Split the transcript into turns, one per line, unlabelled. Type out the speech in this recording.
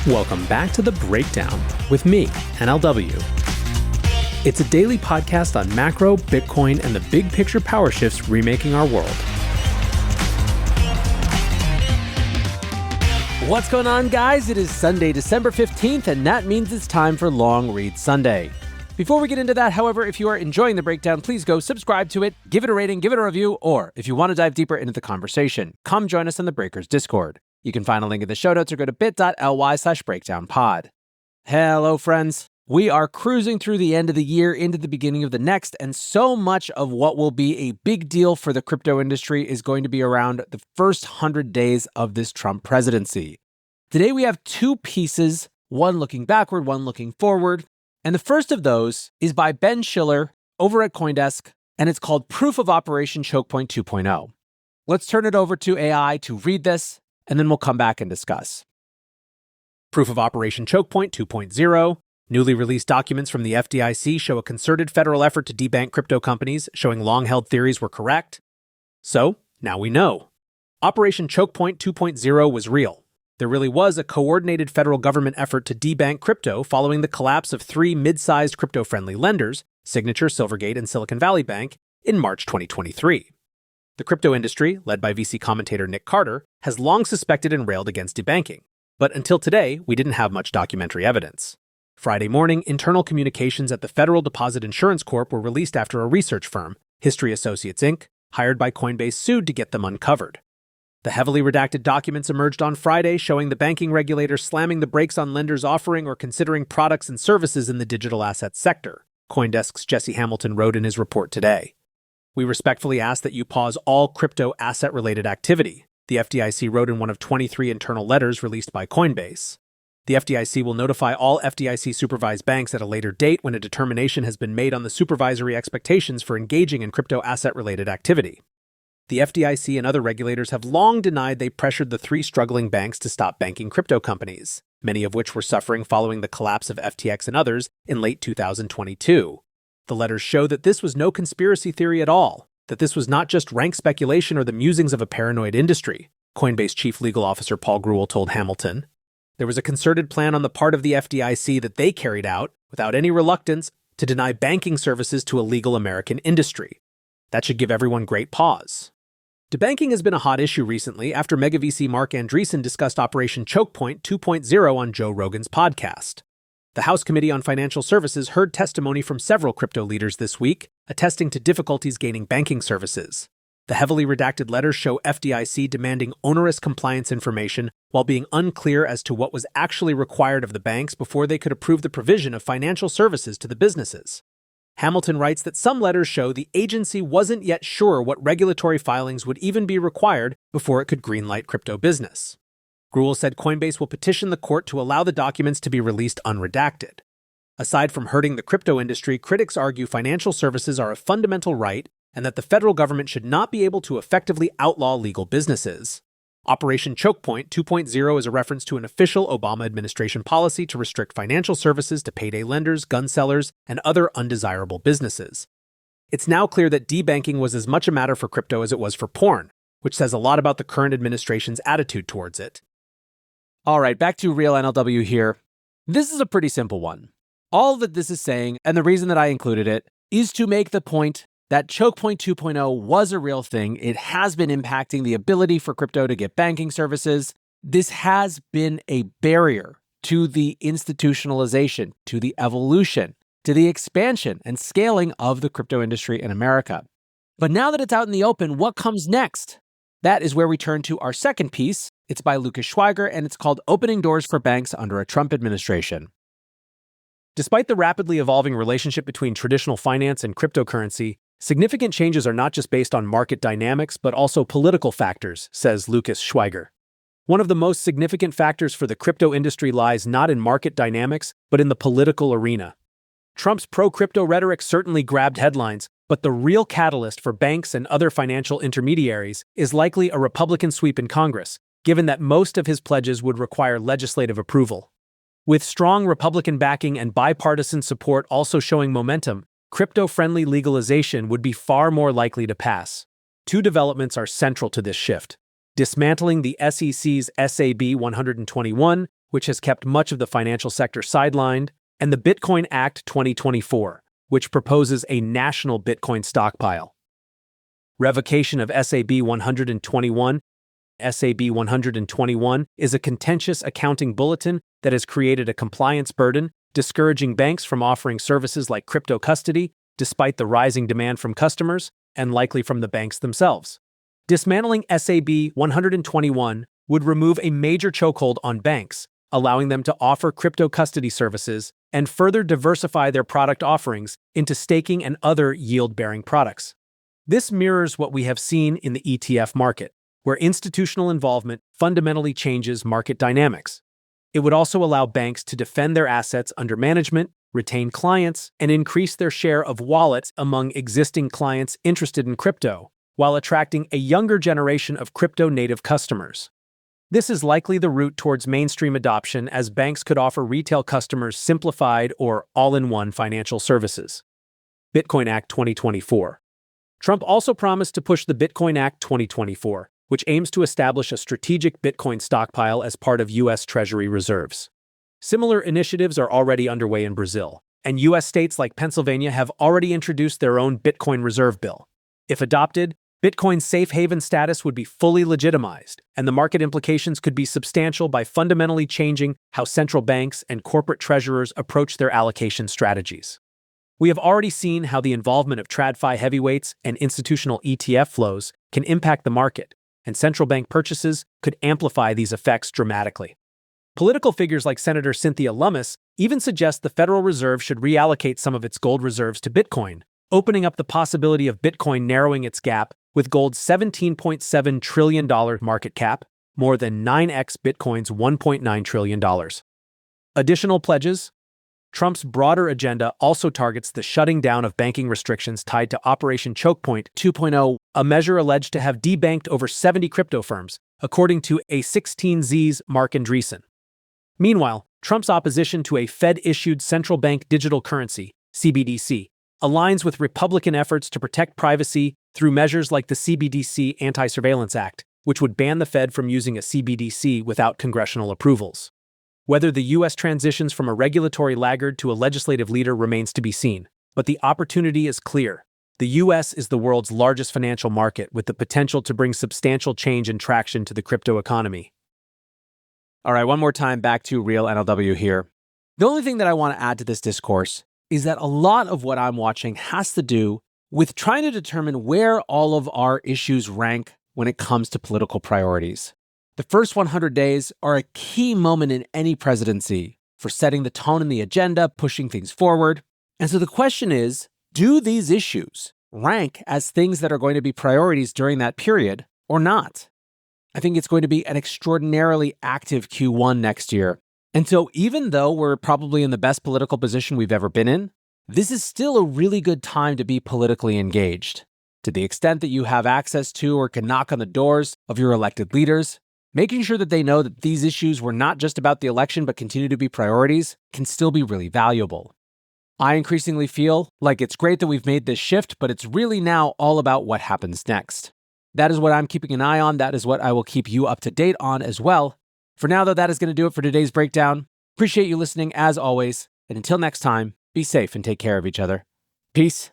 Welcome back to The Breakdown with me, NLW. It's a daily podcast on macro, Bitcoin, and the big picture power shifts remaking our world. What's going on, guys? It is Sunday, December 15th, and that means it's time for Long Read Sunday. Before we get into that, however, if you are enjoying The Breakdown, please go subscribe to it, give it a rating, give it a review, or if you want to dive deeper into the conversation, come join us on the Breakers Discord. You can find a link in the show notes or go to bit.ly/breakdownpod. Hello, friends. We are cruising through the end of the year into the beginning of the next, and so much of what will be a big deal for the crypto industry is going to be around the first 100 days of this Trump presidency. Today, we have two pieces, one looking backward, one looking forward. And the first of those is by Ben Schiller over at CoinDesk, and it's called Proof of Operation Choke Point 2.0. Let's turn it over to AI to read this, and then we'll come back and discuss. Proof of Operation Choke Point 2.0. Newly released documents from the FDIC show a concerted federal effort to debank crypto companies, showing long-held theories were correct. So, now we know. Operation Choke Point 2.0 was real. There really was a coordinated federal government effort to debank crypto following the collapse of three mid-sized crypto-friendly lenders, Signature, Silvergate, and Silicon Valley Bank, in March 2023. The crypto industry, led by VC commentator Nick Carter, has long suspected and railed against debanking. But until today, we didn't have much documentary evidence. Friday morning, internal communications at the Federal Deposit Insurance Corp were released after a research firm, History Associates Inc., hired by Coinbase, sued to get them uncovered. The heavily redacted documents emerged on Friday, showing the banking regulator slamming the brakes on lenders offering or considering products and services in the digital assets sector, CoinDesk's Jesse Hamilton wrote in his report today. We respectfully ask that you pause all crypto asset-related activity, the FDIC wrote in one of 23 internal letters released by Coinbase. The FDIC will notify all FDIC-supervised banks at a later date when a determination has been made on the supervisory expectations for engaging in crypto asset-related activity. The FDIC and other regulators have long denied they pressured the three struggling banks to stop banking crypto companies, many of which were suffering following the collapse of FTX and others in late 2022. The letters show that this was no conspiracy theory at all, that this was not just rank speculation or the musings of a paranoid industry, Coinbase Chief Legal Officer Paul Grewal told Hamilton. There was a concerted plan on the part of the FDIC that they carried out, without any reluctance, to deny banking services to a legal American industry. That should give everyone great pause. Debanking has been a hot issue recently after Mega VC Mark Andreessen discussed Operation Choke Point 2.0 on Joe Rogan's podcast. The House Committee on Financial Services heard testimony from several crypto leaders this week, attesting to difficulties gaining banking services. The heavily redacted letters show FDIC demanding onerous compliance information while being unclear as to what was actually required of the banks before they could approve the provision of financial services to the businesses. Hamilton writes that some letters show the agency wasn't yet sure what regulatory filings would even be required before it could greenlight crypto business. Grewal said Coinbase will petition the court to allow the documents to be released unredacted. Aside from hurting the crypto industry, critics argue financial services are a fundamental right and that the federal government should not be able to effectively outlaw legal businesses. Operation Choke Point 2.0 is a reference to an official Obama administration policy to restrict financial services to payday lenders, gun sellers, and other undesirable businesses. It's now clear that debanking was as much a matter for crypto as it was for porn, which says a lot about the current administration's attitude towards it. All right, back to real NLW here. This is a pretty simple one. All that this is saying, and the reason that I included it, is to make the point that Choke Point 2.0 was a real thing. It has been impacting the ability for crypto to get banking services. This has been a barrier to the institutionalization, to the evolution, to the expansion and scaling of the crypto industry in America. But now that it's out in the open, what comes next? That is where we turn to our second piece. It's by Lucas Schweiger, and it's called Opening Doors for Banks Under a Trump Administration. Despite the rapidly evolving relationship between traditional finance and cryptocurrency, significant changes are not just based on market dynamics, but also political factors, says Lucas Schweiger. One of the most significant factors for the crypto industry lies not in market dynamics, but in the political arena. Trump's pro-crypto rhetoric certainly grabbed headlines, but the real catalyst for banks and other financial intermediaries is likely a Republican sweep in Congress, given that most of his pledges would require legislative approval. With strong Republican backing and bipartisan support also showing momentum, crypto-friendly legalization would be far more likely to pass. Two developments are central to this shift: dismantling the SEC's SAB 121 which has kept much of the financial sector sidelined, and the Bitcoin Act 2024, which proposes a national Bitcoin stockpile. Revocation of SAB 121. SAB 121 is a contentious accounting bulletin that has created a compliance burden, discouraging banks from offering services like crypto custody, despite the rising demand from customers and likely from the banks themselves. Dismantling SAB 121 would remove a major chokehold on banks, allowing them to offer crypto custody services and further diversify their product offerings into staking and other yield-bearing products. This mirrors what we have seen in the ETF market, where institutional involvement fundamentally changes market dynamics. It would also allow banks to defend their assets under management, retain clients, and increase their share of wallets among existing clients interested in crypto, while attracting a younger generation of crypto-native customers. This is likely the route towards mainstream adoption, as banks could offer retail customers simplified or all-in-one financial services. Bitcoin Act 2024. Trump also promised to push the Bitcoin Act 2024, which aims to establish a strategic Bitcoin stockpile as part of U.S. Treasury reserves. Similar initiatives are already underway in Brazil, and U.S. states like Pennsylvania have already introduced their own Bitcoin reserve bill. If adopted, Bitcoin's safe haven status would be fully legitimized, and the market implications could be substantial by fundamentally changing how central banks and corporate treasurers approach their allocation strategies. We have already seen how the involvement of TradFi heavyweights and institutional ETF flows can impact the market, and central bank purchases could amplify these effects dramatically. Political figures like Senator Cynthia Lummis even suggest the Federal Reserve should reallocate some of its gold reserves to Bitcoin, opening up the possibility of Bitcoin narrowing its gap with gold's $17.7 trillion market cap, more than 9x Bitcoin's $1.9 trillion. Additional pledges. Trump's broader agenda also targets the shutting down of banking restrictions tied to Operation Chokepoint 2.0, a measure alleged to have debanked over 70 crypto firms, according to A16Z's Mark Andreessen. Meanwhile, Trump's opposition to a Fed-issued central bank digital currency, CBDC, aligns with Republican efforts to protect privacy through measures like the CBDC Anti-Surveillance Act, which would ban the Fed from using a CBDC without congressional approvals. Whether the U.S. transitions from a regulatory laggard to a legislative leader remains to be seen, but the opportunity is clear. The U.S. is the world's largest financial market, with the potential to bring substantial change and traction to the crypto economy. All right, one more time back to Real NLW here. The only thing that I want to add to this discourse is that a lot of what I'm watching has to do with trying to determine where all of our issues rank when it comes to political priorities. The first 100 days are a key moment in any presidency for setting the tone and the agenda, pushing things forward. And so the question is, do these issues rank as things that are going to be priorities during that period or not? I think it's going to be an extraordinarily active Q1 next year. And so even though we're probably in the best political position we've ever been in, this is still a really good time to be politically engaged. To the extent that you have access to or can knock on the doors of your elected leaders, making sure that they know that these issues were not just about the election but continue to be priorities can still be really valuable. I increasingly feel like it's great that we've made this shift, but it's really now all about what happens next. That is what I'm keeping an eye on. That is what I will keep you up to date on as well. For now, though, that is going to do it for today's breakdown. Appreciate you listening as always. And until next time, be safe and take care of each other. Peace.